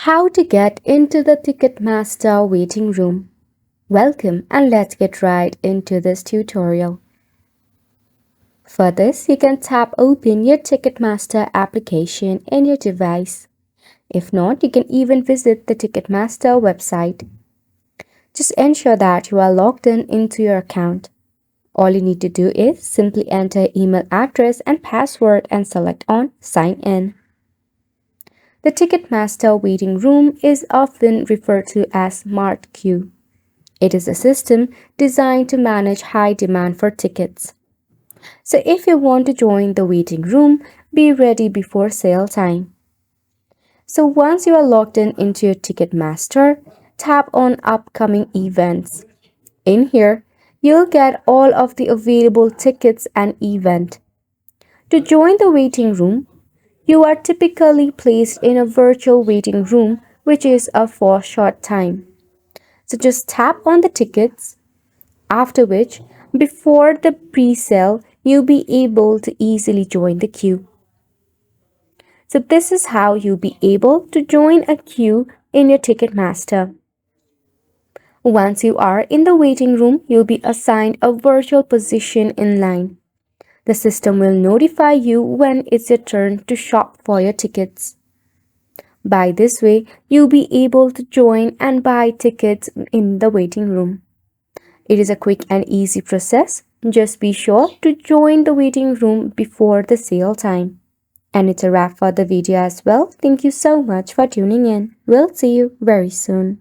How to get into the Ticketmaster waiting room. Welcome, and let's get right into this tutorial. For this, you can tap open your Ticketmaster application in your device. If not, you can even visit the Ticketmaster website. Just ensure that you are logged into your account. All you need to do is simply enter email address and password and select on sign in. The Ticketmaster waiting room is often referred to as Smart Queue. It is a system designed to manage high demand for tickets. So if you want to join the waiting room, be ready before sale time. So once you are logged into your Ticketmaster, tap on upcoming events. In here, you'll get all of the available tickets and event. To join the waiting room, you are typically placed in a virtual waiting room, which is for a short time. So just tap on the tickets, after which, before the pre-sale, you'll be able to easily join the queue. So this is how you'll be able to join a queue in your Ticketmaster. Once you are in the waiting room, you'll be assigned a virtual position in line. The system will notify you when it's your turn to shop for your tickets. By this way, you'll be able to join and buy tickets in the waiting room. It is a quick and easy process. Just be sure to join the waiting room before the sale time. And it's a wrap for the video as well. Thank you so much for tuning in. We'll see you very soon.